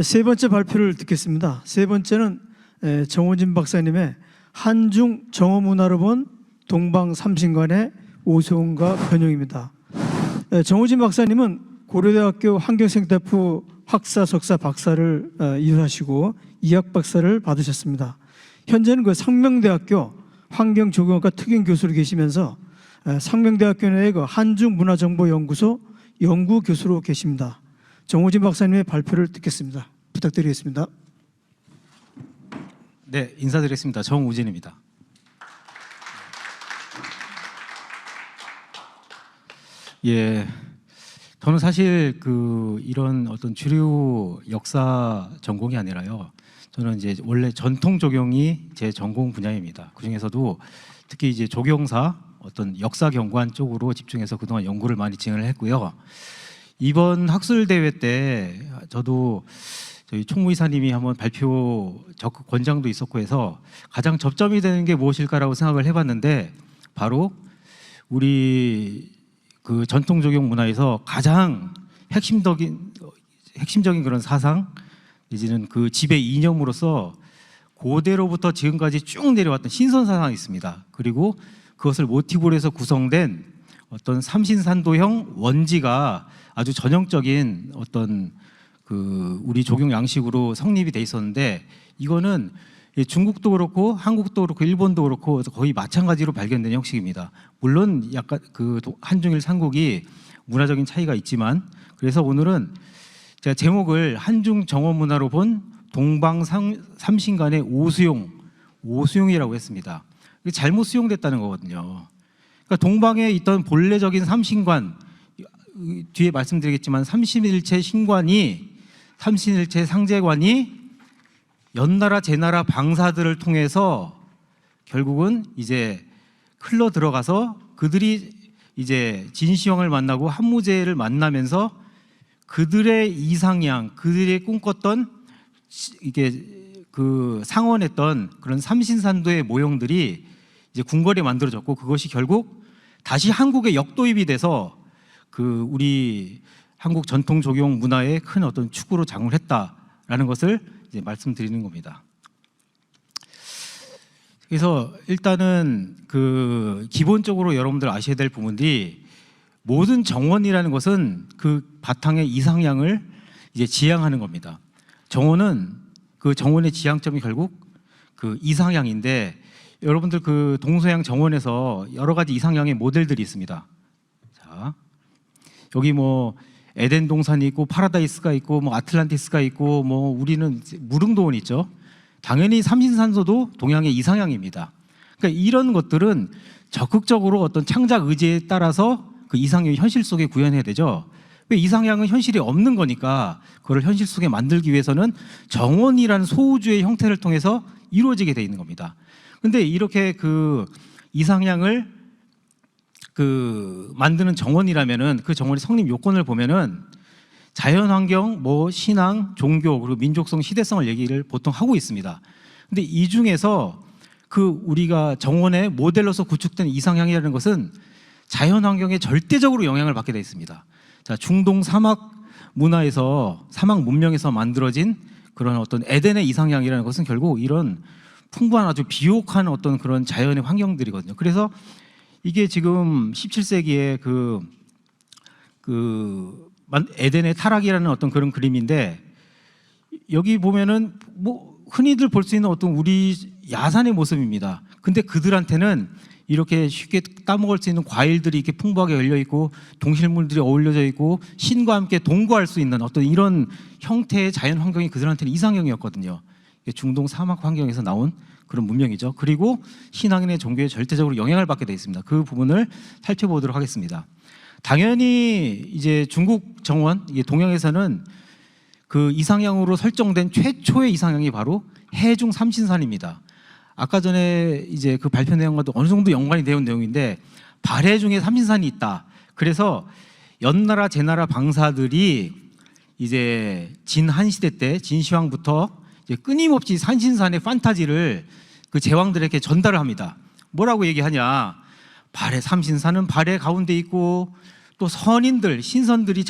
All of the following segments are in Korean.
세 번째 발표를 듣겠습니다. 세 번째는 정호진 박사님의 한중 정어문화로 본 동방 삼신관의 오세훈과 변형입니다. 정호진 박사님은 고려대학교 환경생태부 학사, 석사, 박사를 이수하시고 이학 박사를 받으셨습니다. 현재는 그 상명대학교 환경조경학과 특임 교수로 계시면서 상명대학교 내의 그 한중문화정보연구소 연구교수로 계십니다. 정호진 박사님의 발표를 듣겠습니다. 부탁드리겠습니다. 네, 인사드리겠습니다. 정우진입니다. 예, 저는 사실 이런 어떤 주류 역사 전공이 아니라요. 저는 이제 원래 전통 조경이 제 전공 분야입니다. 그 중에서도 특히 이제 조경사 어떤 역사 경관 쪽으로 집중해서 그동안 연구를 많이 진행을 했고요. 이번 학술 대회 때 저도 저희 총무이사님이 한번 발표 적극 권장도 있었고 해서 가장 접점이 되는 게 무엇일까라고 생각을 해봤는데 바로 우리 그 전통 조경 문화에서 가장 핵심적인 그런 사상 내지는 그 지배 이념으로서 고대로부터 지금까지 쭉 내려왔던 신선 사상이 있습니다. 그리고 그것을 모티브로 해서 구성된 어떤 삼신산도형 원지가 아주 전형적인 어떤 그 우리 조경 양식으로 성립이 돼 있었는데 이거는 중국도 그렇고 한국도 그렇고 일본도 그렇고 거의 마찬가지로 발견된 형식입니다. 물론 약간 그 한중일 삼국이 문화적인 차이가 있지만 그래서 오늘은 제가 제목을 한중 정어 문화로 본 동방 삼신간의 오수용이라고 했습니다. 이게 잘못 수용됐다는 거거든요. 그러니까 동방에 있던 본래적인 삼신관 뒤에 말씀드리겠지만 삼신일체 상제관이 연나라 제나라 방사들을 통해서 결국은 이제 흘러 들어가서 그들이 이제 진시황을 만나고 한무제를 만나면서 그들의 이상향, 그들의 꿈꿨던 이게 그 상언했던 그런 삼신산도의 모형들이 이제 궁궐에 만들어졌고 그것이 결국 다시 한국에 역도입이 돼서 그 우리 한국 전통 조경 문화의 큰 어떤 축으로 작용을 했다라는 것을 이제 말씀드리는 겁니다. 그래서 일단은 그 기본적으로 여러분들 아셔야 될 부분들이 모든 정원이라는 것은 그 바탕의 이상향을 이제 지향하는 겁니다. 정원은 그 정원의 지향점이 결국 그 이상향인데 여러분들 그 동서양 정원에서 여러 가지 이상향의 모델들이 있습니다. 자, 여기 뭐 에덴 동산이 있고 파라다이스가 있고 뭐 아틀란티스가 있고 뭐 우리는 무릉도원 있죠. 당연히 삼신산소도 동양의 이상향입니다. 그러니까 이런 것들은 적극적으로 어떤 창작 의지에 따라서 그 이상향이 현실 속에 구현해야 되죠. 왜 이상향은 현실이 없는 거니까 그걸 현실 속에 만들기 위해서는 정원이라는 소우주의 형태를 통해서 이루어지게 돼 있는 겁니다. 근데 이렇게 그 이상향을 그 만드는 정원이라면은 그 정원의 성립 요건을 보면은 자연환경, 뭐 신앙, 종교 그리고 민족성, 시대성을 얘기를 보통 하고 있습니다. 근데 이 중에서 그 우리가 정원의 모델로서 구축된 이상향이라는 것은 자연환경에 절대적으로 영향을 받게 돼 있습니다. 자, 중동 사막 문화에서 사막 문명에서 만들어진 그런 어떤 에덴의 이상향이라는 것은 결국 이런 풍부한 아주 비옥한 어떤 그런 자연의 환경들이거든요. 그래서 이게 지금 17세기에 그 에덴의 타락이라는 어떤 그런 그림인데 여기 보면은 뭐 흔히들 볼 수 있는 어떤 우리 야산의 모습입니다. 근데 그들한테는 이렇게 쉽게 따먹을 수 있는 과일들이 이렇게 풍부하게 열려 있고 동식물들이 어울려져 있고 신과 함께 동거할 수 있는 어떤 이런 형태의 자연 환경이 그들한테는 이상형이었거든요. 중동 사막 환경에서 나온 그런 문명이죠. 그리고 신앙인의 종교에 절대적으로 영향을 받게 되어 있습니다. 그 부분을 살펴보도록 하겠습니다. 당연히 이제 중국 정원, 동양에서는 그 이상향으로 설정된 최초의 이상향이 바로 해중 삼신산입니다. 아까 전에 이제 그 발표 내용과도 어느 정도 연관이 되어 있는 내용인데 발해 중에 삼신산이 있다. 그래서 연나라 제나라 방사들이 이제 진한 시대 때 진시황부터 이제 끊임없이 삼신산의 판타지를 그 제왕들에게 전달을 합니다. 뭐라고 얘기하냐? 발해 삼신산은 발해 가운데 있고 또 선인들 신선들이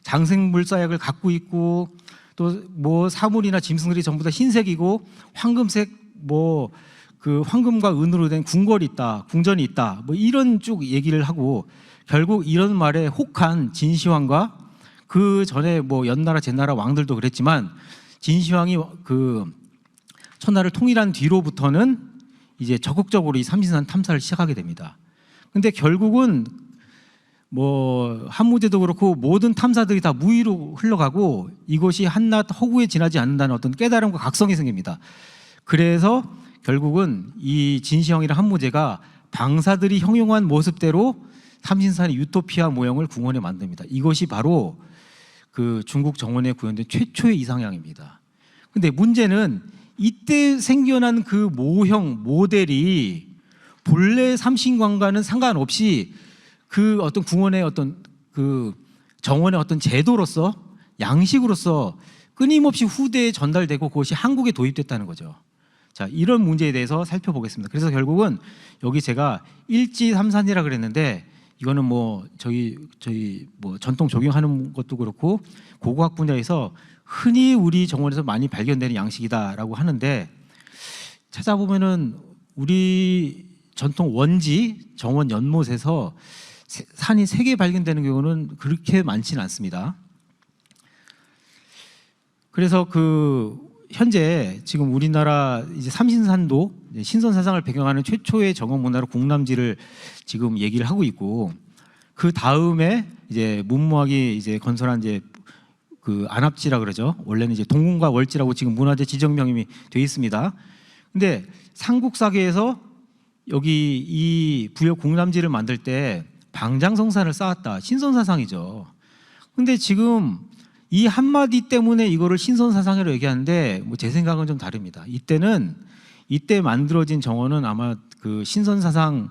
장생불사약을 갖고 있고 또 뭐 사물이나 짐승들이 전부 다 흰색이고 황금색 뭐 그 황금과 은으로 된 궁궐이 있다, 궁전이 있다, 뭐 이런 쭉 얘기를 하고 결국 이런 말에 혹한 진시황과 그 전에 뭐 연나라 제나라 왕들도 그랬지만 진시황이 그 천하를 통일한 뒤로부터는 이제 적극적으로 이 삼신산 탐사를 시작하게 됩니다. 근데 결국은 뭐 한무제도 그렇고 모든 탐사들이 다 무의로 흘러가고 이것이 한낱 허구에 지나지 않는다는 어떤 깨달음과 각성이 생깁니다. 그래서 결국은 이 진시황이랑 한무제가 방사들이 형용한 모습대로 삼신산의 유토피아 모형을 궁원에 만듭니다. 이것이 바로 그 중국 정원에 구현된 최초의 이상향입니다. 근데 문제는 이때 생겨난 그 모형 모델이 본래 삼신관과는 상관없이 그 어떤 궁원의 어떤 그 정원의 어떤 제도로서 양식으로서 끊임없이 후대에 전달되고 그것이 한국에 도입됐다는 거죠. 자, 이런 문제에 대해서 살펴보겠습니다. 그래서 결국은 여기 제가 일지삼산이라 그랬는데 이거는 뭐 저희 뭐 전통 적용하는 것도 그렇고 고고학 분야에서 흔히 우리 정원에서 많이 발견되는 양식이다라고 하는데 찾아보면은 우리 전통 원지 정원 연못에서 산이 3개 발견되는 경우는 그렇게 많지는 않습니다. 그래서 그 현재 지금 우리나라 이제 삼신산도 신선사상을 배경하는 최초의 정원 문화로 공남지를 지금 얘기를 하고 있고 그 다음에 이제 문무학이 이제 건설한 이제 그 안압지라 그러죠. 원래는 이제 동궁과 월지라고 지금 문화재 지정명이 되어 있습니다. 근데 삼국사계에서 여기 이 부여 공남지를 만들 때 방장성산을 쌓았다. 신선사상이죠. 근데 지금 이 한마디 때문에 이거를 신선사상이라고 얘기하는데 뭐 제 생각은 좀 다릅니다. 이때 만들어진 정원은 아마 그 신선사상의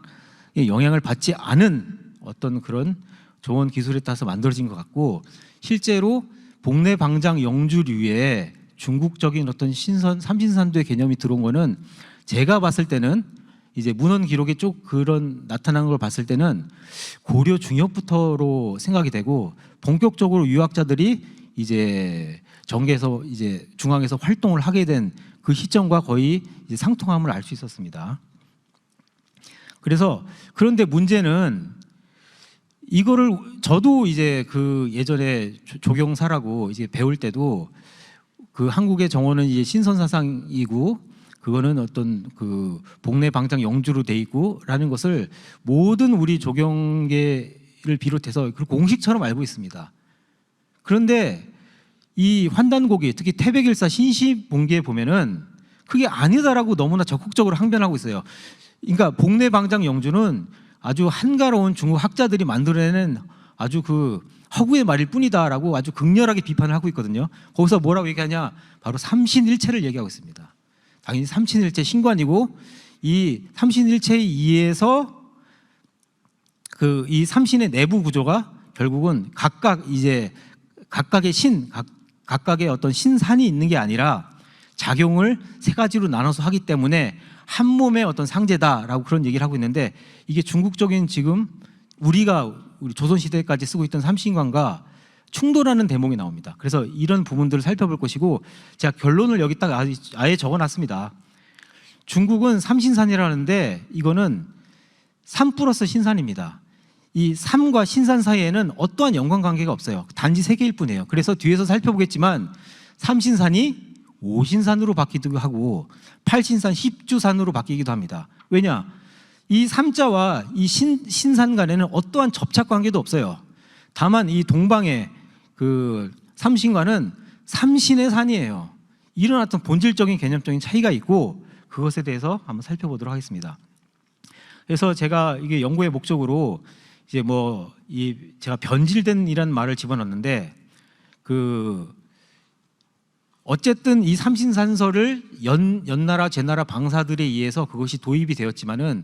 영향을 받지 않은 어떤 그런 정원 기술에 따라서 만들어진 것 같고 실제로 복례 방장 영주류에 중국적인 어떤 삼신산도의 개념이 들어온 거는 제가 봤을 때는 이제 문헌 기록에 쭉 그런 나타난 걸 봤을 때는 고려 중엽부터로 생각이 되고 본격적으로 유학자들이 이제 정계에서 이제 중앙에서 활동을 하게 된 그 시점과 거의 이제 상통함을 알 수 있었습니다. 그래서 그런데 문제는 이거를 저도 이제 그 예전에 조경사라고 이제 배울 때도 그 한국의 정원은 이제 신선사상이고 그거는 어떤 그 복례 방장 영주로 돼 있고라는 것을 모든 우리 조경계를 비롯해서 그 공식처럼 알고 있습니다. 그런데 이 환단고기 특히 태백일사 신시봉기에 보면은 그게 아니다라고 너무나 적극적으로 항변하고 있어요. 그러니까 복례 방장 영주는 아주 한가로운 중국 학자들이 만들어내는 아주 그 허구의 말일 뿐이다라고 아주 극렬하게 비판을 하고 있거든요. 거기서 뭐라고 얘기하냐? 바로 삼신일체를 얘기하고 있습니다. 당연히 삼신일체 신관이고 이 삼신일체에 의해서 그 이 삼신의 내부 구조가 결국은 각각 이제 각각의 각각의 어떤 신산이 있는 게 아니라 작용을 3가지로 나눠서 하기 때문에 한 몸의 어떤 상제다라고 그런 얘기를 하고 있는데 이게 중국적인 지금 우리 조선시대까지 쓰고 있던 삼신관과 충돌하는 대목이 나옵니다. 그래서 이런 부분들을 살펴볼 것이고 제가 결론을 여기 딱 아예 적어놨습니다. 중국은 삼신산이라는데 이거는 삼 플러스 신산입니다. 이 삼과 신산 사이에는 어떠한 연관관계가 없어요. 단지 3개일 뿐이에요. 그래서 뒤에서 살펴보겠지만 삼신산이 오신산으로 바뀌기도 하고 팔신산 십주산으로 바뀌기도 합니다. 왜냐? 이 삼자와 이 신산 간에는 어떠한 접착관계도 없어요. 다만 이 동방의 그 삼신과는 삼신의 산이에요. 이런 어떤 본질적인 개념적인 차이가 있고 그것에 대해서 한번 살펴보도록 하겠습니다. 그래서 제가 이게 연구의 목적으로 이제 뭐 이 제가 변질된이라는 말을 집어넣는데 그 어쨌든 이 삼신산설을 연나라 제나라 방사들에 의해서 그것이 도입이 되었지만은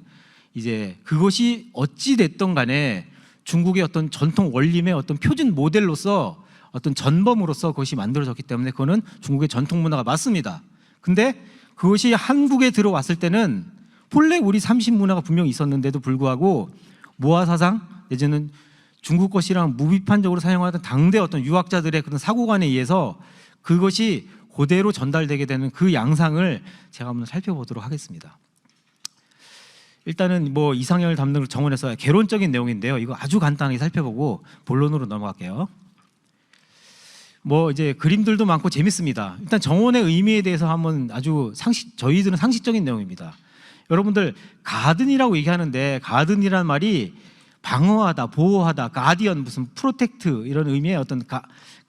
이제 그것이 어찌 됐던 간에 중국의 어떤 전통 원림의 어떤 표준 모델로서 어떤 전범으로서 그것이 만들어졌기 때문에 그거는 중국의 전통 문화가 맞습니다. 근데 그것이 한국에 들어왔을 때는 본래 우리 삼신 문화가 분명히 있었는데도 불구하고 모화사상 내지는 중국 것이랑 무비판적으로 사용하던 당대 어떤 유학자들의 그런 사고관에 의해서 그것이 그대로 전달되게 되는 그 양상을 제가 한번 살펴보도록 하겠습니다. 일단은 뭐 이상형을 담는 정원에서 개론적인 내용인데요. 이거 아주 간단하게 살펴보고 본론으로 넘어갈게요. 뭐 이제 그림들도 많고 재밌습니다. 일단 정원의 의미에 대해서 한번 아주 저희들은 상식적인 내용입니다. 여러분들 가든이라고 얘기하는데 가든이란 말이 방어하다, 보호하다, 가디언, 무슨 프로텍트 이런 의미의 어떤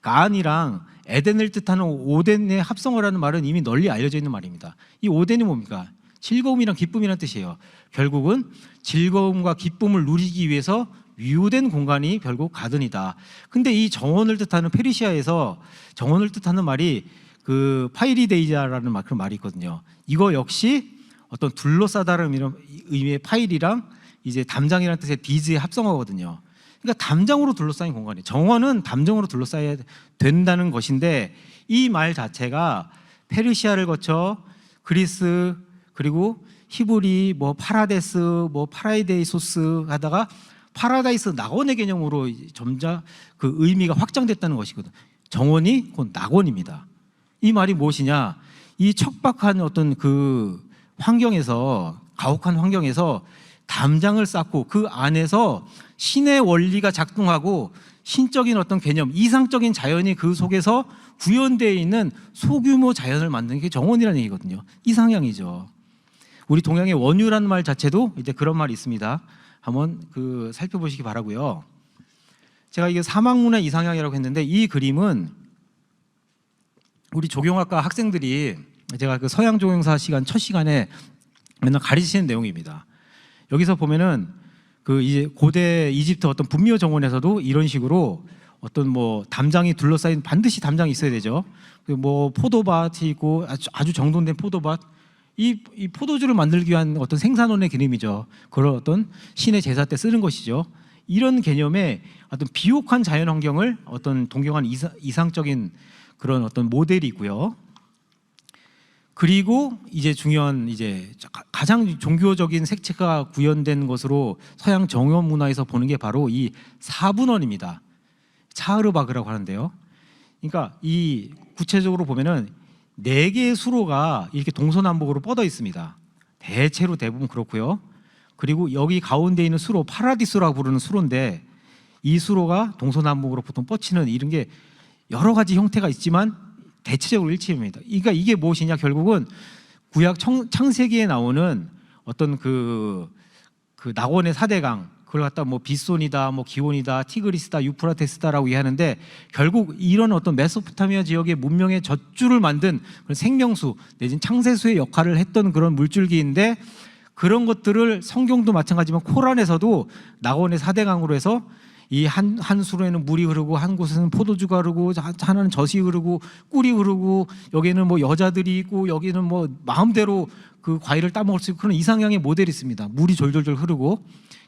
가안이랑 에덴을 뜻하는 오덴의 합성어라는 말은 이미 널리 알려져 있는 말입니다. 이 오덴이 뭡니까? 즐거움이랑 기쁨이란 뜻이에요. 결국은 즐거움과 기쁨을 누리기 위해서 위호된 공간이 결국 가든이다. 근데 이 정원을 뜻하는 페르시아에서 정원을 뜻하는 말이 그 파이리데이자라는 그런 말이 있거든요. 이거 역시 어떤 둘러싸다라는 이런 의미의 파일이랑 이제 담장이라는 뜻의 디즈의 합성어거든요. 그러니까 담장으로 둘러싸인 공간이 정원은 담장으로 둘러싸야 된다는 것인데 이 말 자체가 페르시아를 거쳐 그리스 그리고 히브리 뭐 파라데스 뭐 파라이데이소스 하다가 파라다이스 낙원의 개념으로 점자 그 의미가 확장됐다는 것이거든요. 정원이 곧 낙원입니다. 이 말이 무엇이냐? 이 척박한 어떤 그 환경에서 가혹한 환경에서 담장을 쌓고 그 안에서 신의 원리가 작동하고 신적인 어떤 개념, 이상적인 자연이 그 속에서 구현되어 있는 소규모 자연을 만드는 게 정원이라는 얘기거든요. 이상향이죠. 우리 동양의 원유라는 말 자체도 이제 그런 말이 있습니다. 한번 그 살펴보시기 바라고요. 제가 이게 사막문화 이상향이라고 했는데 이 그림은 우리 조경학과 학생들이 제가 그 서양 조경사 시간 첫 시간에 맨날 가르치는 내용입니다. 여기서 보면은 그 이제 고대 이집트 어떤 분묘 정원에서도 이런 식으로 어떤 뭐 담장이 둘러싸인 반드시 담장이 있어야 되죠. 그 뭐 포도밭이 있고 아주 정돈된 포도밭. 이 포도주를 만들기 위한 어떤 생산원의 개념이죠. 그런 어떤 신의 제사 때 쓰는 것이죠. 이런 개념의 어떤 비옥한 자연 환경을 어떤 동경한 이상적인 그런 어떤 모델이 있고요. 그리고 이제 중요한 이제 가장 종교적인 색채가 구현된 것으로 서양 정원 문화에서 보는 게 바로 이 사분원입니다. 차흐르바그라고 하는데요. 그러니까 이 구체적으로 보면은 4개의 수로가 이렇게 동서남북으로 뻗어 있습니다. 대체로 대부분 그렇고요. 그리고 여기 가운데 있는 수로 파라디스라고 부르는 수로인데 이 수로가 동서남북으로 보통 뻗치는 이런 게 여러 가지 형태가 있지만 대체적으로 일치입니다. 그러니까 이게 무엇이냐? 결국은 구약 창세기에 나오는 어떤 그 낙원의 4대강 그걸 갖다 뭐 빗손이다, 뭐 기온이다, 티그리스다, 유프라테스다라고 이해하는데 결국 이런 어떤 메소포타미아 지역의 문명의 젖줄을 만든 그런 생명수 내지는 창세수의 역할을 했던 그런 물줄기인데 그런 것들을 성경도 마찬가지지만 코란에서도 낙원의 4대강으로 해서 이 한 수로에는 물이 흐르고 한 곳에는 포도주가 흐르고 하나는 젖이 흐르고 꿀이 흐르고 여기는 뭐 여자들이 있고 여기는 뭐 마음대로 그 과일을 따먹을 수 있고 그런 이상향의 모델이 있습니다. 물이 졸졸졸 흐르고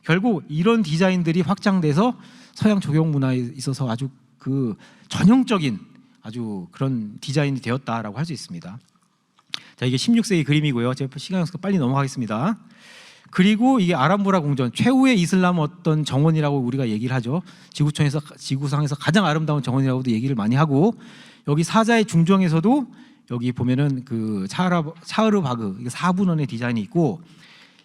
결국 이런 디자인들이 확장돼서 서양 조경 문화에 있어서 아주 그 전형적인 아주 그런 디자인이 되었다라고 할 수 있습니다. 자, 이게 16세기 그림이고요. 제가 시간 없어서 빨리 넘어가겠습니다. 그리고 이게 아람브라 궁전, 최후의 이슬람 어떤 정원이라고 우리가 얘기를 하죠. 지구상에서 가장 아름다운 정원이라고도 얘기를 많이 하고 여기 사자의 중정에서도 여기 보면은 그 차흐르바그 이게 4분원의 디자인이 있고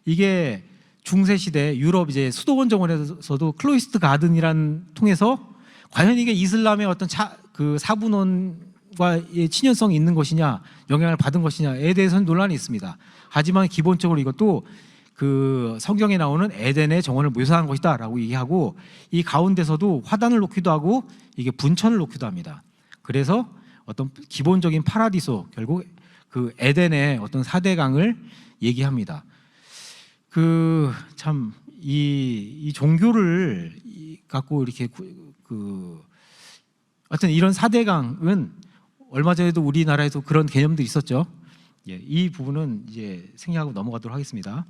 이게 중세 시대 유럽 이제 수도원 정원에서도 클로이스트 가든이란 통해서 과연 이게 이슬람의 어떤 그 4분원과의 친연성이 있는 것이냐 영향을 받은 것이냐에 대해서는 논란이 있습니다. 하지만 기본적으로 이것도 그 성경에 나오는 에덴의 정원을 묘사한 것이다라고 얘기하고 이 가운데서도 화단을 놓기도 하고 이게 분천을 놓기도 합니다. 그래서 어떤 기본적인 파라디소 결국 그 에덴의 어떤 4대강을 얘기합니다. 그 참 이 종교를 갖고 이렇게 하여튼 이런 4대강은 얼마 전에도 우리나라에도 그런 개념들이 있었죠. 예, 이 부분은 이제 생략하고 넘어가도록 하겠습니다.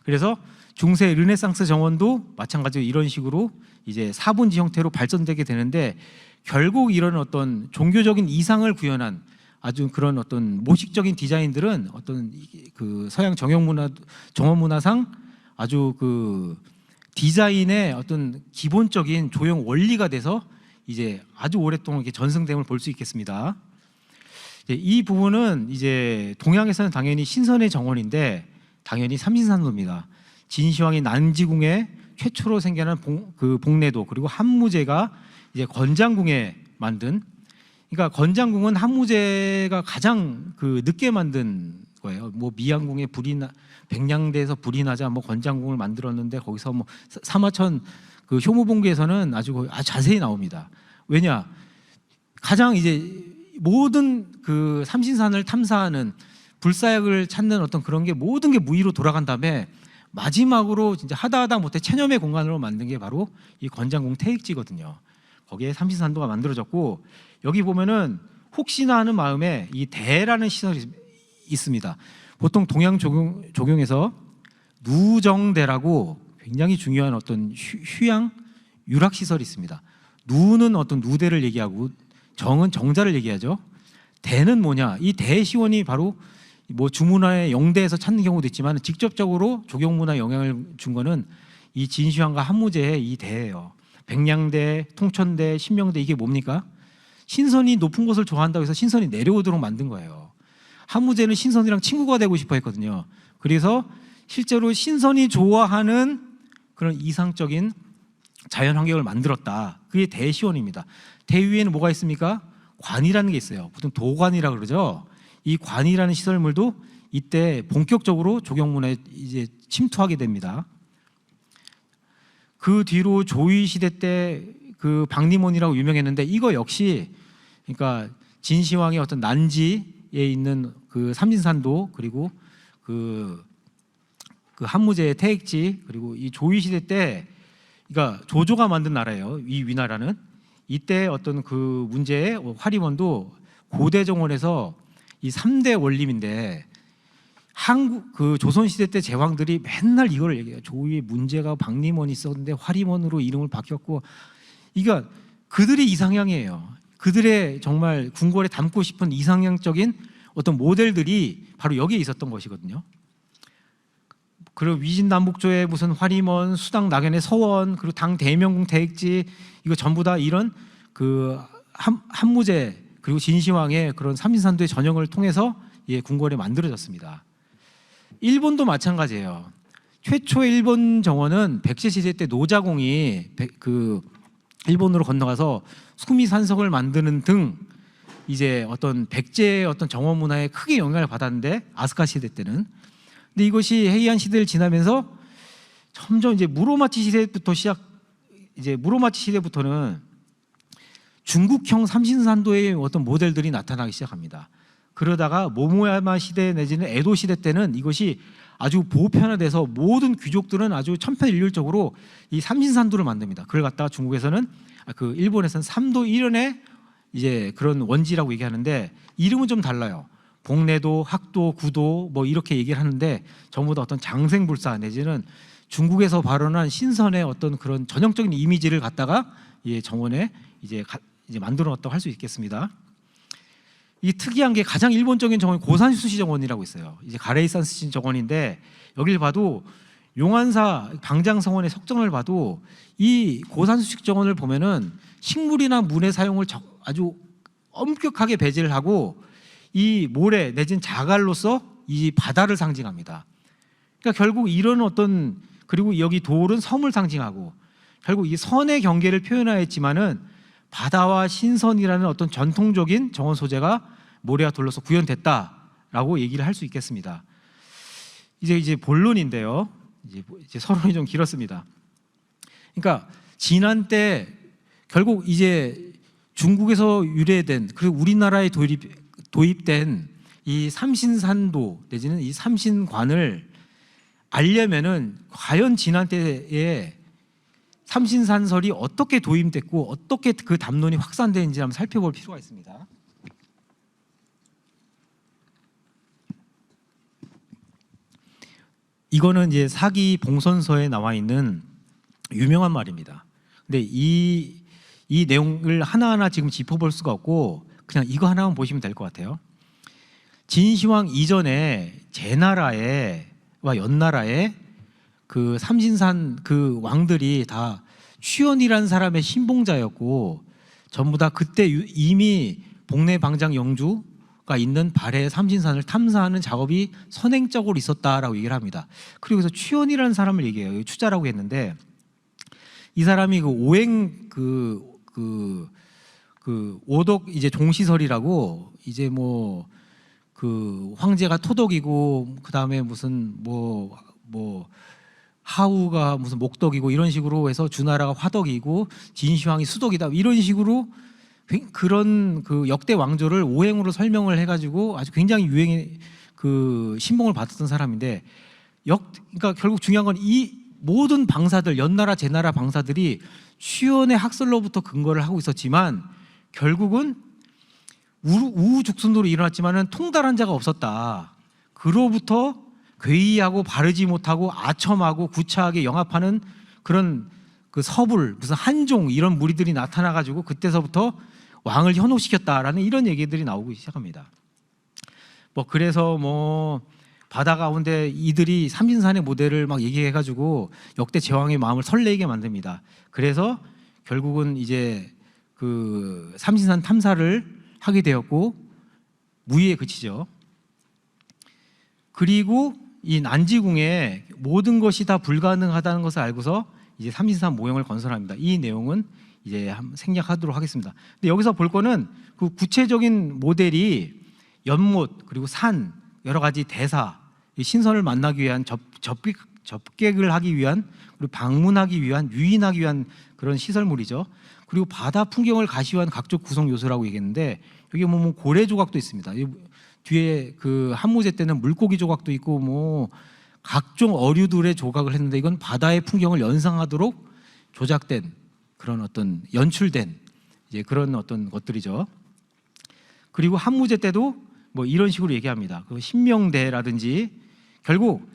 그래서 중세 르네상스 정원도 마찬가지로 이런 식으로 이제 4분지 형태로 발전되게 되는데 결국 이런 어떤 종교적인 이상을 구현한 아주 그런 어떤 모식적인 디자인들은 어떤 그 서양 정원 문화상 아주 그 디자인의 어떤 기본적인 조형 원리가 돼서 이제 아주 오랫동안 이렇게 전승됨을 볼 수 있겠습니다. 이 부분은 이제 동양에서는 당연히 신선의 정원인데 당연히 삼신산도입니다. 진시황이 난지궁에 최초로 생겨난 복내도 그리고 한무제가 이제 건장궁에 만든, 그러니까 건장궁은 한무제가 가장 늦게 만든 거예요. 뭐 미양궁에 백량대에서 불이 나자 뭐 건장궁을 만들었는데 거기서 뭐 사마천 효무봉기에서는 아주 자세히 나옵니다. 왜냐, 가장 이제 모든 삼신산을 탐사하는 불사약을 찾는 어떤 그런 게 모든 게 무의로 돌아간 다음에 마지막으로 진짜 하다 못해 체념의 공간으로 만든 게 바로 이 건장궁 태익지거든요. 거기에 삼신산도가 만들어졌고, 여기 보면은 혹시나 하는 마음에 이 대라는 시설이 있습니다. 보통 동양 조경에서 누정대라고 굉장히 중요한 어떤 휴양 유락 시설이 있습니다. 누는 어떤 누대를 얘기하고 정은 정자를 얘기하죠. 대는 뭐냐? 이 대시원이 바로 뭐 주문화의 영대에서 찾는 경우도 있지만 직접적으로 조경문화에 영향을 준 거는 이 진시황과 한무제의 이 대예요. 백량대, 통천대, 신명대, 이게 뭡니까? 신선이 높은 곳을 좋아한다고 해서 신선이 내려오도록 만든 거예요. 한무제는 신선이랑 친구가 되고 싶어 했거든요. 그래서 실제로 신선이 좋아하는 그런 이상적인 자연 환경을 만들었다. 그게 대시원입니다. 대 위에는 뭐가 있습니까? 관이라는 게 있어요. 보통 도관이라고 그러죠. 이 관이라는 시설물도 이때 본격적으로 조경문화에 이제 침투하게 됩니다. 그 뒤로 조위 시대 때 박리몬이라고 유명했는데, 이거 역시 그러니까 진시황의 어떤 난지에 있는 삼진산도, 그리고 한무제의 태익지, 그리고 이 조위 시대 때 그러니까 조조가 만든 나라예요. 이 위나라는. 이때 어떤 문제의 화림원도 고대 정원에서 이 3대 원림인데, 조선 시대 때 제왕들이 맨날 이걸 얘기해요. 조위에 문제가 박림원이 있었는데 화림원으로 이름을 바뀌었고, 그러니까 그들이 이상향이에요. 그들의 정말 궁궐에 담고 싶은 이상향적인 어떤 모델들이 바로 여기에 있었던 것이거든요. 그리고 위진남북조의 무슨 화림원, 수당 낙연의 서원, 그리고 당 대명궁 대익지, 이거 전부 다 이런 한무제 그리고 진시황의 그런 삼신산도의 전형을 통해서 궁궐이 만들어졌습니다. 일본도 마찬가지예요. 최초의 일본 정원은 백제 시대 때 노자공이 일본으로 건너가서 수미산성을 만드는 등 이제 어떤 백제의 어떤 정원 문화에 크게 영향을 받았는데, 아스카 시대 때는. 근데 이것이 헤이안 시대를 지나면서 점점 이제 무로마치 시대부터는 중국형 삼신산도의 어떤 모델들이 나타나기 시작합니다. 그러다가 모모야마 시대 내지는 에도 시대 때는 이것이 아주 보편화돼서 모든 귀족들은 아주 천편일률적으로 이 삼신산도를 만듭니다. 그걸 갖다가 중국에서는 일본에서는 삼도 일원의 이제 그런 원지라고 얘기하는데, 이름은 좀 달라요. 복내도, 학도, 구도 뭐 이렇게 얘기를 하는데 전부 다 어떤 장생불사 내지는 중국에서 발원한 신선의 어떤 그런 전형적인 이미지를 갖다가 정원에 이제 만들어 놨다고 할 수 있겠습니다. 이 특이한 게 가장 일본적인 정원이 고산수시 정원이라고 있어요. 이제 가레이산스시 정원인데, 여기를 봐도 용안사 방장성원의 석정을 봐도 이 고산수시 정원을 보면은 식물이나 문의 사용을 아주 엄격하게 배제를 하고 이 모래 내지는 자갈로서 이 바다를 상징합니다. 그러니까 결국 이런 어떤, 그리고 여기 돌은 섬을 상징하고, 결국 이 선의 경계를 표현하였지만은 바다와 신선이라는 어떤 전통적인 정원 소재가 모래와 돌로서 구현됐다라고 얘기를 할 수 있겠습니다. 이제 본론인데요. 이제 서론이 좀 길었습니다. 그러니까 진안 때 결국 이제 중국에서 유래된, 그리고 우리나라에 도입된 이 삼신산도 내지는 이 삼신관을 알려면은 과연 진안 때에 삼신산설이 어떻게 도입됐고 어떻게 그 담론이 확산되는지 한번 살펴볼 필요가 있습니다. 이거는 이제 사기 봉선서에 나와 있는 유명한 말입니다. 근데 이 내용을 하나하나 지금 짚어볼 수가 없고 그냥 이거 하나만 보시면 될 것 같아요. 진시황 이전에 제나라와 연나라에 그 삼신산 그 왕들이 다 취연이라는 사람의 신봉자였고, 전부 다 그때 이미 복내 방장 영주가 있는 발해 삼신산을 탐사하는 작업이 선행적으로 있었다라고 얘기를 합니다. 그리고 그래서 취연이라는 사람을 얘기해요. 추자라고 했는데 이 사람이 그 오행 그 오덕 이제 종시설이라고 이제 뭐 그 황제가 토덕이고 그 다음에 무슨 뭐 하우가 무슨 목덕이고 이런 식으로 해서 주나라가 화덕이고 진시황이 수덕이다 이런 식으로 그런 그 역대 왕조를 오행으로 설명을 해가지고 아주 굉장히 유행의 그 신봉을 받았던 사람인데 그러니까 결국 중요한 건 이 모든 방사들 연나라 제나라 방사들이 취연의 학설로부터 근거를 하고 있었지만 결국은 우후죽순으로 일어났지만은 통달한 자가 없었다. 그로부터 괴이하고 바르지 못하고 아첨하고 구차하게 영합하는 그런 그 서불 무슨 한종 이런 무리들이 나타나가지고 그때서부터 왕을 현혹시켰다라는 이런 얘기들이 나오기 시작합니다. 뭐 그래서 뭐 바다 가운데 이들이 삼신산의 모델을 막 얘기해가지고 역대 제왕의 마음을 설레게 만듭니다. 그래서 결국은 이제 그 삼신산 탐사를 하게 되었고 무의에 그치죠. 그리고 이 난지궁에 모든 것이 다 불가능하다는 것을 알고서 이제 삼신산 모형을 건설합니다. 이 내용은 이제 한번 생략하도록 하겠습니다. 근데 여기서 볼 거는 그 구체적인 모델이 연못 그리고 산 여러 가지 대사 신선을 만나기 위한 접객을 하기 위한 그리고 방문하기 위한 유인하기 위한 그런 시설물이죠. 그리고 바다 풍경을 가시화한 각종 구성 요소라고 얘기했는데 여기 보면 고래 조각도 있습니다. 뒤에 그 한무제 때는 물고기 조각도 있고 뭐 각종 어류들의 조각을 했는데 이건 바다의 풍경을 연상하도록 조작된 그런 어떤 연출된 이제 그런 어떤 것들이죠. 그리고 한무제 때도 뭐 이런 식으로 얘기합니다. 그 신명대라든지 결국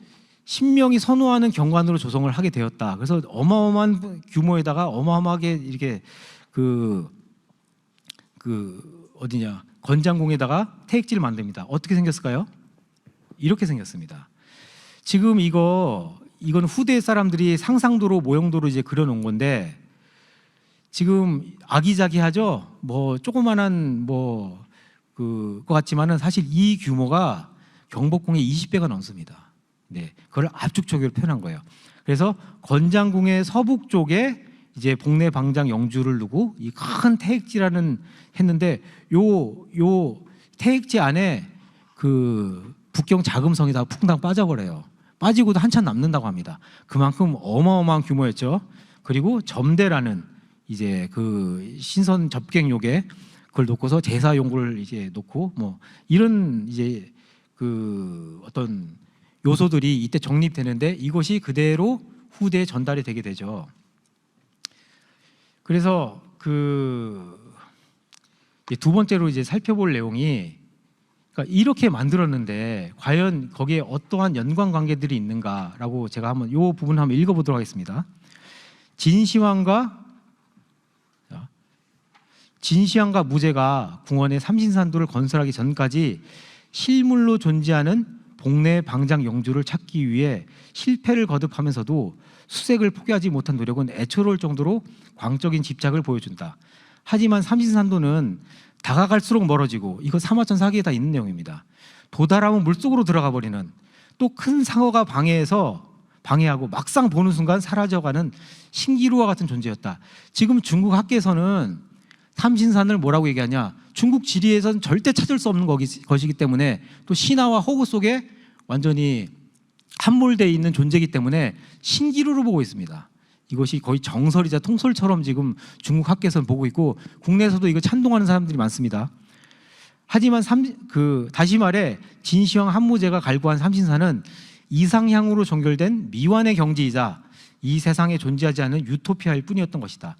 신명이 선호하는 경관으로 조성을 하게 되었다. 그래서 어마어마한 규모에다가 어마어마하게 이렇게 그 어디냐 건장궁에다가 태익지를 만듭니다. 어떻게 생겼을까요? 이렇게 생겼습니다. 지금 이건 후대 사람들이 상상도로 모형도로 이제 그려놓은 건데 지금 아기자기하죠. 뭐 조그만한 뭐 그거 같지만은 사실 이 규모가 경복궁의 20배가 넘습니다. 네, 그걸 압축적으로 표현한 거예요. 그래서 건장궁의 서북 쪽에 이제 복내 방장 영주를 두고 이 큰 태익지라는 했는데 요 태익지 안에 그 북경 자금성이 다 풍당 빠져버려요. 빠지고도 한참 남는다고 합니다. 그만큼 어마어마한 규모였죠. 그리고 점대라는 이제 그 신선 접객용에 그걸 놓고서 제사 용구를 이제 놓고 뭐 이런 이제 그 어떤 요소들이 이때 정립되는데 이것이 그대로 후대에 전달이 되게 되죠. 그래서 그 두 번째로 이제 살펴볼 내용이 그러니까 이렇게 만들었는데 과연 거기에 어떠한 연관 관계들이 있는가라고 제가 한번 이 부분 한번 읽어보도록 하겠습니다. 진시황과 무제가 궁원의 삼신산도를 건설하기 전까지 실물로 존재하는 복내 방장 영주를 찾기 위해 실패를 거듭하면서도 수색을 포기하지 못한 노력은 애처로울 정도로 광적인 집착을 보여준다. 하지만 삼신산도는 다가갈수록 멀어지고 이거 사마천 사기에 다 있는 내용입니다. 도달하면 물속으로 들어가 버리는 또 큰 상어가 방해하고 막상 보는 순간 사라져가는 신기루와 같은 존재였다. 지금 중국 학계에서는 삼신산을 뭐라고 얘기하냐? 중국 지리에서는 절대 찾을 수 없는 것이기 때문에 또 신화와 허구 속에 완전히 함몰되어 있는 존재이기 때문에 신기루로 보고 있습니다. 이것이 거의 정설이자 통설처럼 지금 중국 학계에서는 보고 있고 국내에서도 이거 찬동하는 사람들이 많습니다. 하지만 다시 말해 진시황 한무제가 갈구한 삼신산은 이상향으로 종결된 미완의 경지이자 이 세상에 존재하지 않은 유토피아일 뿐이었던 것이다.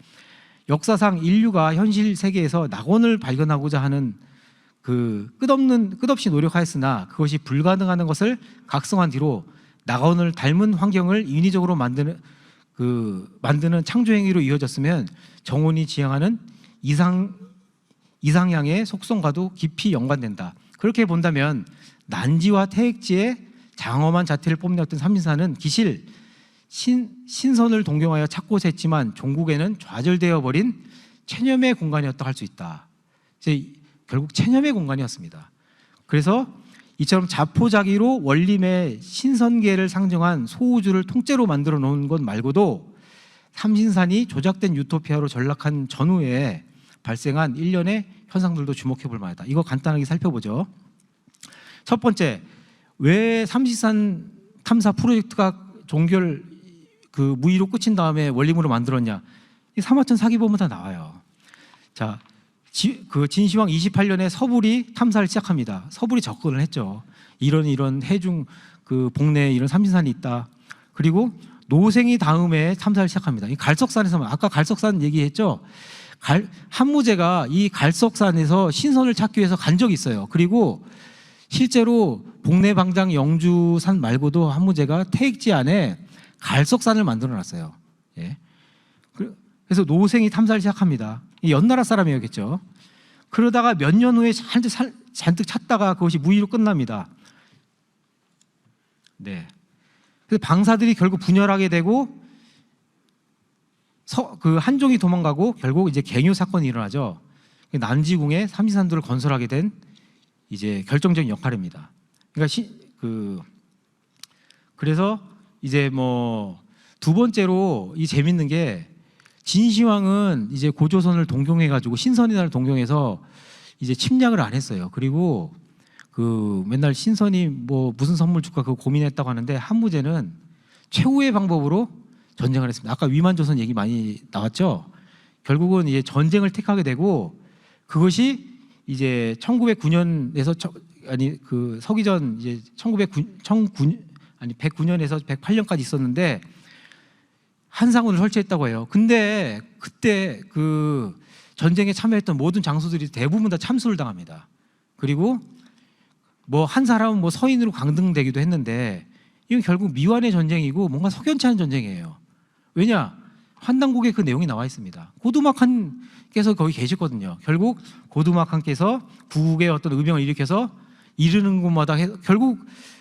역사상 인류가 현실 세계에서 낙원을 발견하고자 하는 끝없이 노력하였으나 그것이 불가능한 것을 각성한 뒤로 낙원을 닮은 환경을 인위적으로 만드는 창조 행위로 이어졌으면 정원이 지향하는 이상향의 속성과도 깊이 연관된다. 그렇게 본다면 난지와 태익지의 장엄한 자태를 뽐내었던 삼신산은 기실 신선을 동경하여 찾고자 했지만 종국에는 좌절되어 버린 체념의 공간이었다고 할 수 있다. 이제 결국 체념의 공간이었습니다. 그래서 이처럼 자포자기로 원림의 신선계를 상정한 소우주를 통째로 만들어 놓은 것 말고도 삼신산이 조작된 유토피아로 전락한 전후에 발생한 일련의 현상들도 주목해 볼 만하다. 이거 간단하게 살펴보죠. 첫 번째, 왜 삼신산 탐사 프로젝트가 종결 무의로 끝인 다음에 원림으로 만들었냐? 이 사마천 사기보면 다 나와요. 자, 진시황 28년에 서불이 탐사를 시작합니다. 서불이 접근을 했죠. 이런 해중 복내에 이런 삼신산이 있다. 그리고 노생이 다음에 탐사를 시작합니다. 이 갈석산에서 아까 갈석산 얘기했죠. 한무제가 이 갈석산에서 신선을 찾기 위해서 간 적이 있어요. 그리고 실제로 복내 방장 영주산 말고도 한무제가 태익지 안에 갈석산을 만들어놨어요. 예. 그래서 노생이 탐사를 시작합니다. 연나라 사람이었겠죠. 그러다가 몇 년 후에 잔뜩 찾다가 그것이 무의로 끝납니다. 네. 그래서 방사들이 결국 분열하게 되고 한종이 도망가고 결국 이제 갱요 사건이 일어나죠. 남지궁에 삼신산도를 건설하게 된 이제 결정적인 역할입니다. 그러니까 그래서 이제 두 번째로 이 재밌는 게 진시황은 이제 고조선을 동경해가지고 신선이나를 동경해서 이제 침략을 안 했어요. 그리고 맨날 신선이 무슨 선물 줄까 그거 고민했다고 하는데 한무제는 최후의 방법으로 전쟁을 했습니다. 아까 위만조선 얘기 많이 나왔죠. 결국은 이제 전쟁을 택하게 되고 그것이 이제 1909년에서 서기전 이제 109년에서 108년까지 있었는데 한상훈을 설치했다고 해요. 근데 그때 전쟁에 참여했던 모든 장수들이 대부분 다 참수를 당합니다. 그리고 한 사람은 서인으로 강등되기도 했는데 이건 결국 미완의 전쟁이고 뭔가 석연치 않은 전쟁이에요. 왜냐? 환단곡에 그 내용이 나와 있습니다. 고두막한께서 거기 계셨거든요. 결국 고두막한께서 구국의 어떤 의병을 일으켜서 이르는 곳마다 결국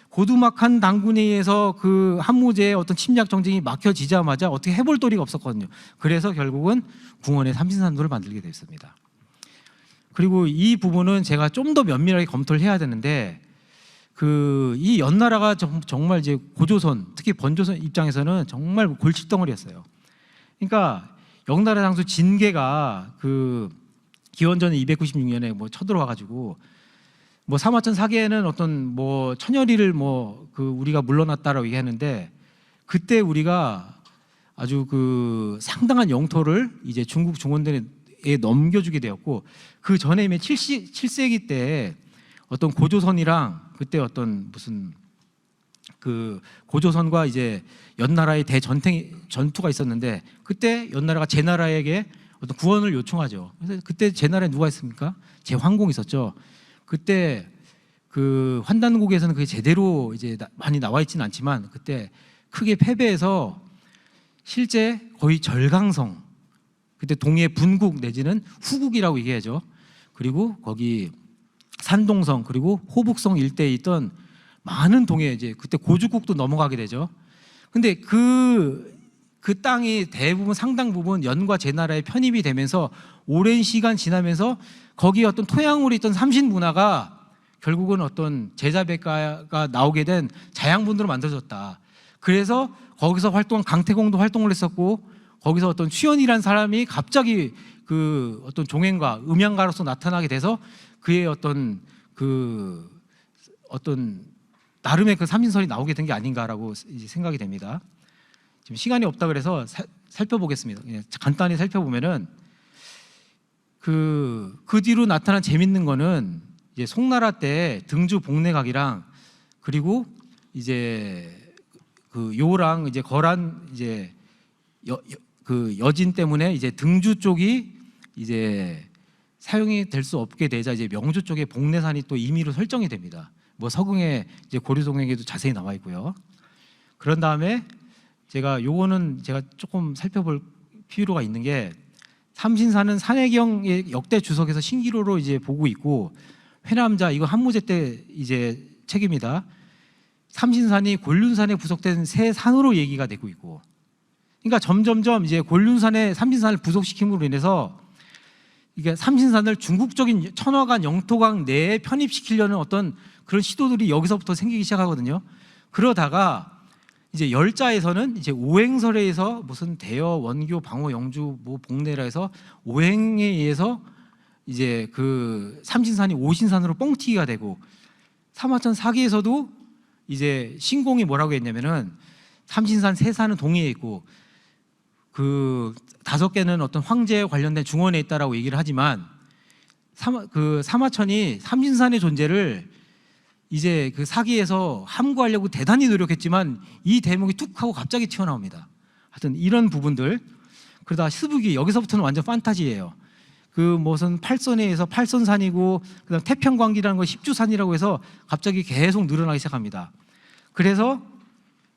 고두막한 당군에 의해서 한무제의 어떤 침략 정쟁이 막혀지자마자 어떻게 해볼 도리가 없었거든요. 그래서 결국은 궁원의 삼신산도를 만들게 됐습니다. 그리고 이 부분은 제가 좀 더 면밀하게 검토를 해야 되는데 이 연나라가 정말 이제 고조선 특히 번조선 입장에서는 정말 골칫덩어리였어요. 그러니까 영나라 장수 진계가 기원전 296년에 쳐들어와가지고 사마천 사계에는 어떤 천여리를 우리가 물러났다라고 얘기하는데 그때 우리가 아주 상당한 영토를 이제 중국 중원대에 넘겨주게 되었고 그 전에 이미 7세기 때 어떤 고조선이랑 그때 어떤 무슨 고조선과 이제 연나라의 전투가 있었는데 그때 연나라가 제나라에게 어떤 구원을 요청하죠. 그래서 그때 제나라에 누가 있습니까? 제황공이 있었죠. 그때 환단곡에서는 그게 제대로 이제 많이 나와 있지는 않지만 그때 크게 패배해서 실제 거의 절강성 그때 동해 분국 내지는 후국이라고 얘기하죠. 그리고 거기 산동성 그리고 호북성 일대에 있던 많은 동해 이제 그때 고주국도 넘어가게 되죠. 근데 그 땅이 대부분 상당 부분 연과 제나라에 편입이 되면서 오랜 시간 지나면서 거기에 어떤 토양으로 있던 삼신 문화가 결국은 어떤 제자백가가 나오게 된 자양분으로 만들어졌다. 그래서 거기서 활동한 강태공도 활동을 했었고 거기서 어떤 취연이라는 사람이 갑자기 어떤 종행가 음양가로서 나타나게 돼서 그의 어떤 나름의 삼신설이 나오게 된 게 아닌가라고 이제 생각이 됩니다. 지금 시간이 없다 그래서 살펴보겠습니다. 그냥 간단히 살펴보면은 그 뒤로 나타난 재밌는 거는 이제 송나라 때 등주 복내각이랑 그리고 이제 요랑 이제 거란 이제 여진 때문에 이제 등주 쪽이 이제 사용이 될 수 없게 되자 이제 명주 쪽에 복내산이 또 임의로 설정이 됩니다. 서궁에 이제 고려동행에도 자세히 나와 있고요. 그런 다음에 요거는 제가 조금 살펴볼 필요가 있는 게 삼신산은 산해경의 역대 주석에서 신기로로 이제 보고 있고 회남자 이거 한무제 때 이제 책입니다. 삼신산이 곤륜산에 부속된 새 산으로 얘기가 되고 있고, 그러니까 점점점 이제 곤륜산에 삼신산을 부속시킴으로 인해서 이게 삼신산을 중국적인 천화관 영토강 내에 편입시키려는 어떤 그런 시도들이 여기서부터 생기기 시작하거든요. 그러다가 이제 열자에서는 이제 오행설에서 무슨 대여, 원교, 방호, 영주, 뭐 복내라 해서 오행에 의해서 이제 그 삼신산이 오신산으로 뻥튀기가 되고, 사마천 사기에서도 이제 신공이 뭐라고 했냐면은 삼신산 세 산은 동해에 있고 그 5개는 어떤 황제에 관련된 중원에 있다라고 얘기를 하지만 사마천이 삼신산의 존재를 이제 그 사기에서 함구하려고 대단히 노력했지만 이 대목이 툭 하고 갑자기 튀어나옵니다. 하여튼 이런 부분들. 그러다 스북이 여기서부터는 완전 판타지예요. 그 무슨 팔선에서 팔선산이고 그다음 태평광기라는 거 십주산이라고 해서 갑자기 계속 늘어나기 시작합니다. 그래서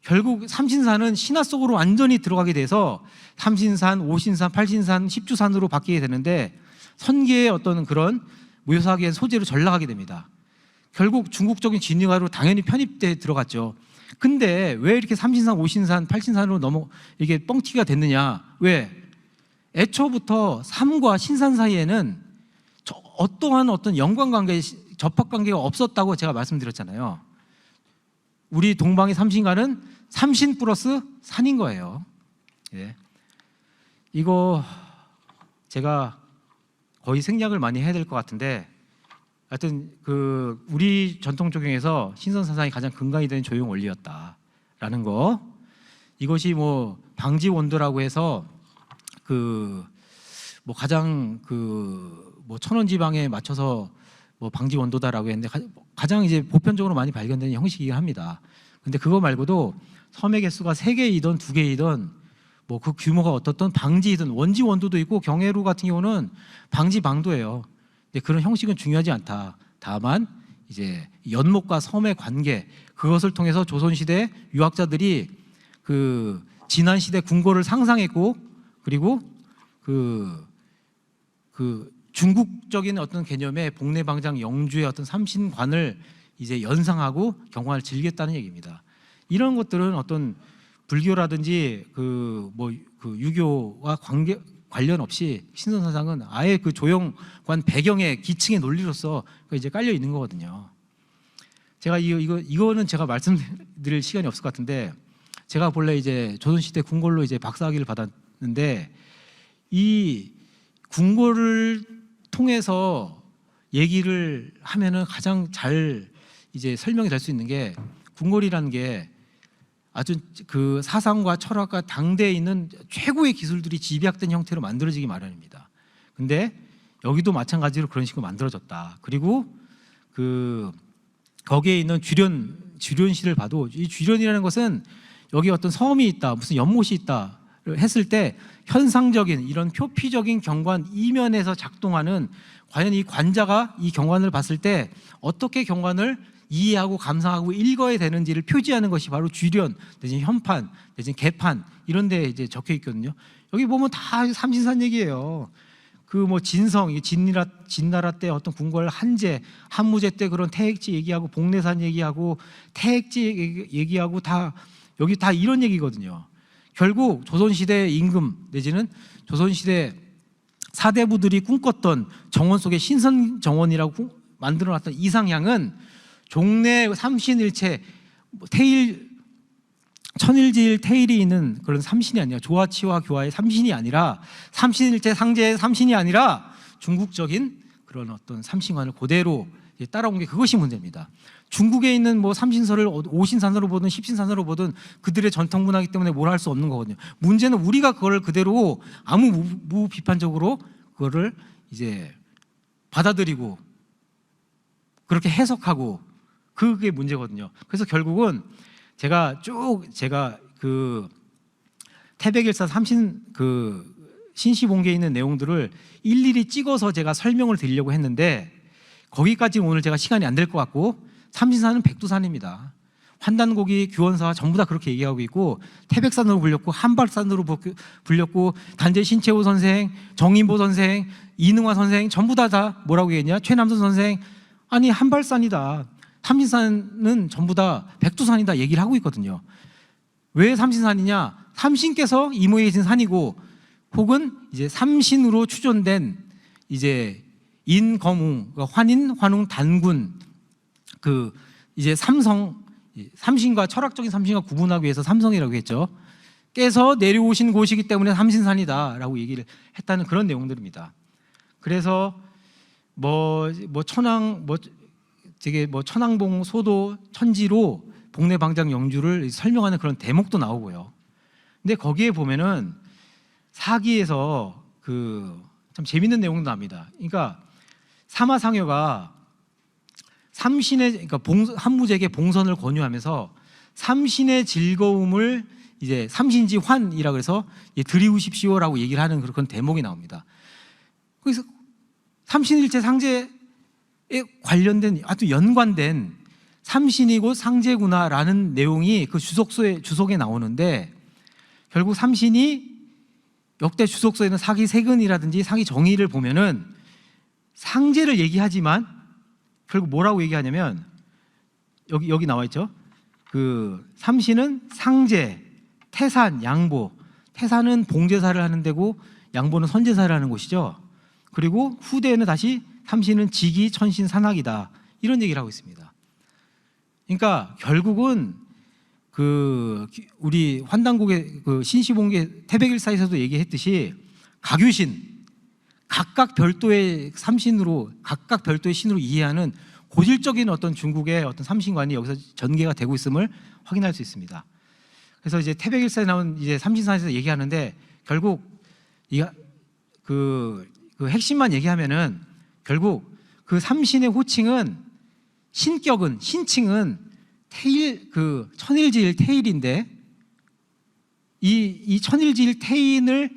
결국 삼신산은 신화 속으로 완전히 들어가게 돼서 삼신산, 오신산, 팔신산, 십주산으로 바뀌게 되는데 선계의 어떤 그런 묘사하기엔 소재로 전락하게 됩니다. 결국 중국적인 진위가로 당연히 편입돼 들어갔죠. 근데 왜 이렇게 삼신산, 오신산, 팔신산으로 이게 뻥튀기가 됐느냐? 왜? 애초부터 삼과 신산 사이에는 어떠한 어떤 연관관계, 접합관계가 없었다고 제가 말씀드렸잖아요. 우리 동방의 삼신관은 삼신 플러스 산인 거예요. 예. 이거 제가 거의 생략을 많이 해야 될 것 같은데, 하여튼 그 우리 전통 조경에서 신선사상이 가장 근간이 되는 조용 원리였다라는 거. 이것이 뭐 방지 원도라고 해서 그 뭐 가장 그 뭐 천원 지방에 맞춰서 뭐 방지 원도다라고 했는데 가장 이제 보편적으로 많이 발견되는 형식이긴 합니다. 근데 그거 말고도 섬의 개수가 3개이든 2개이든 뭐 그 규모가 어떻든 방지이든 원지 원도도 있고 경해루 같은 경우는 방지 방도예요. 근데 그런 형식은 중요하지 않다. 다만 이제 연못과 섬의 관계, 그것을 통해서 조선시대 유학자들이 그 지난 시대 궁궐을 상상했고, 그리고 그 중국적인 어떤 개념의 복내방장 영주의 어떤 삼신관을 이제 연상하고 경관을 즐겼다는 얘기입니다. 이런 것들은 어떤 불교라든지 그 유교와 관련 없이 신선사상은 아예 그 조형관 배경의 기층의 논리로서 이제 깔려 있는 거거든요. 제가 이거는 제가 말씀드릴 시간이 없을 것 같은데, 제가 본래 이제 조선시대 궁궐로 이제 박사학위를 받았는데, 이 궁궐을 통해서 얘기를 하면은 가장 잘 이제 설명이 될 수 있는 게, 궁궐이라는 게 아주 그 사상과 철학과 당대에 있는 최고의 기술들이 집약된 형태로 만들어지기 마련입니다. 근데 여기도 마찬가지로 그런 식으로 만들어졌다. 그리고 그 거기에 있는 주련시를 봐도, 이 주련이라는 것은 여기 어떤 섬이 있다, 무슨 연못이 있다 했을 때 현상적인 이런 표피적인 경관 이면에서 작동하는, 과연 이 관자가 이 경관을 봤을 때 어떻게 경관을 이해하고 감상하고 읽어야 되는지를 표지하는 것이 바로 주련 내지는 현판 내지는 개판 이런 데 이제 적혀 있거든요. 여기 보면 다 삼신산 얘기예요. 그 뭐 진성, 진나라 때 어떤 궁궐 한제, 한무제 때 그런 태핵지 얘기하고 복내산 얘기하고 태핵지 얘기하고 다 여기 다 이런 얘기거든요. 결국 조선시대 임금 내지는 조선시대 사대부들이 꿈꿨던 정원 속에 신선정원이라고 만들어놨던 이상향은 종래 삼신일체, 천일지일 태일이 있는 그런 삼신이 아니라, 조화치와 교화의 삼신이 아니라, 삼신일체 상제의 삼신이 아니라 중국적인 그런 어떤 삼신관을 그대로 따라온 게 그것이 문제입니다. 중국에 있는 뭐 삼신설을 오신산으로 보든 십신산으로 보든 그들의 전통 문화이기 때문에 뭘 할 수 없는 거거든요. 문제는 우리가 그걸 그대로 아무 무비판적으로 그거를 이제 받아들이고 그렇게 해석하고, 그게 문제거든요. 그래서 결국은 제가 그 태백일사 삼신 그 신시봉계에 있는 내용들을 일일이 찍어서 제가 설명을 드리려고 했는데, 거기까지 오늘 제가 시간이 안 될 것 같고, 삼신산은 백두산입니다. 환단고기, 규원사와 전부 다 그렇게 얘기하고 있고, 태백산으로 불렸고 한발산으로 불렸고, 단재 신채호 선생, 정인보 선생, 이능화 선생 전부 다 뭐라고 얘기했냐? 최남선 선생, 아니 한발산이다, 삼신산은 전부 다 백두산이다 얘기를 하고 있거든요. 왜 삼신산이냐? 삼신께서 이모에 계신 산이고, 혹은 이제 삼신으로 추존된 이제 인검웅, 그러니까 환인, 환웅, 단군 그 이제 삼신과 철학적인 삼신과 구분하기 위해서 삼성이라고 했죠. 깨서 내려오신 곳이기 때문에 삼신산이다라고 얘기를 했다는 그런 내용들입니다. 그래서 천왕봉 소도 천지로 복례방장 영주를 설명하는 그런 대목도 나오고요. 근데 거기에 보면은 사기에서 그 참 재밌는 내용도 나옵니다. 그러니까 사마상여가 삼신의 그러니까 한무제에게 봉선을 권유하면서 삼신의 즐거움을 이제 삼신지환이라 그래서 드리우십시오라고 얘기를 하는 그런 대목이 나옵니다. 그래서 삼신일체 상제에 관련된 아주 연관된 삼신이고 상제구나라는 내용이 그 주석에 나오는데 결국 삼신이 역대 주석서에는 사기 세근이라든지 사기 정의를 보면은 상제를 얘기하지만 결국 뭐라고 얘기하냐면 여기 나와 있죠. 그 삼신은 상제, 태산, 양보. 태산은 봉제사를 하는 데고 양보는 선제사를 하는 곳이죠. 그리고 후대에는 다시 삼신은 지기, 천신, 산악이다. 이런 얘기를 하고 있습니다. 그러니까 결국은 그 우리 환단국의 그 신시봉계 태백일사에서도 얘기했듯이 가규신 각각 별도의 삼신으로 각각 별도의 신으로 이해하는 고질적인 어떤 중국의 어떤 삼신관이 여기서 전개가 되고 있음을 확인할 수 있습니다. 그래서 이제 태백일사에 나온 이제 삼신산에서 얘기하는데 결국 그 핵심만 얘기하면은 결국 그 삼신의 호칭은 신칭은 태일 그 천일지일 태일인데 이 천일지일 태인을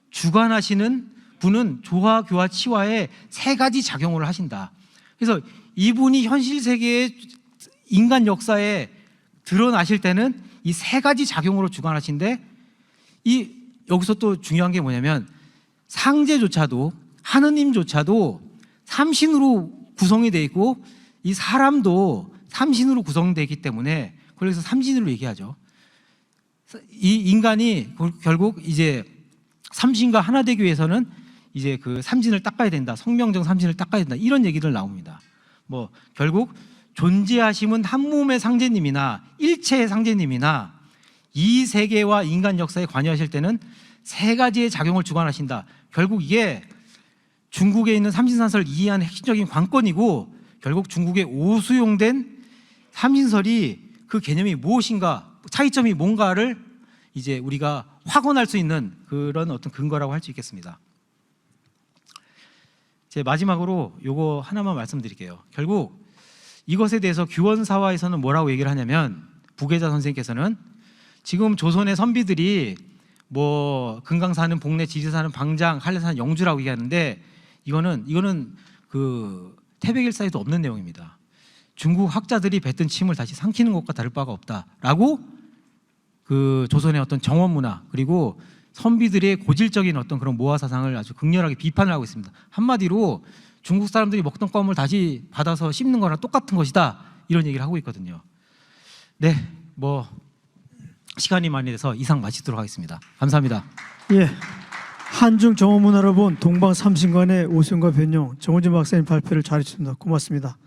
주관하시는 분은 조화, 교화, 치화의 세 가지 작용을 하신다. 그래서 이분이 현실 세계의 인간 역사에 드러나실 때는 이 세 가지 작용으로 주관하신데 여기서 또 중요한 게 뭐냐면 상제조차도 하느님조차도 삼신으로 구성이 되어 있고 이 사람도 삼신으로 구성되어 있기 때문에 그래서 삼신으로 얘기하죠. 이 인간이 결국 이제 삼신과 하나 되기 위해서는 이제 그 삼신을 닦아야 된다. 성명정 삼신을 닦아야 된다. 이런 얘기들 나옵니다. 결국 존재하심은 한 몸의 상제님이나 일체의 상제님이나 이 세계와 인간 역사에 관여하실 때는 세 가지의 작용을 주관하신다. 결국 이게 중국에 있는 삼신산설을 이해하는 핵심적인 관건이고 결국 중국에 오수용된 삼신설이 그 개념이 무엇인가, 차이점이 뭔가를 이제 우리가 확언할 수 있는 그런 어떤 근거라고 할 수 있겠습니다. 제 마지막으로 요거 하나만 말씀드릴게요. 결국 이것에 대해서 규원사화에서는 뭐라고 얘기를 하냐면 부계자 선생님께서는 지금 조선의 선비들이 금강사는 복례, 지리사는 방장, 한례사는 영주라고 얘기하는데 이거는 그 태백일사에도 없는 내용입니다. 중국 학자들이 뱉은 침을 다시 삼키는 것과 다를 바가 없다라고 그 조선의 어떤 정원 문화 그리고 선비들의 고질적인 어떤 그런 모화 사상을 아주 극렬하게 비판을 하고 있습니다. 한마디로 중국 사람들이 먹던 껌을 다시 받아서 씹는 거랑 똑같은 것이다 이런 얘기를 하고 있거든요. 네, 시간이 많이 돼서 이상 마치도록 하겠습니다. 감사합니다. 예, 한중 정원문화로 본 동방 삼신관의 오승과 변형 정호진 박사님 발표를 잘해주셨습니다. 고맙습니다.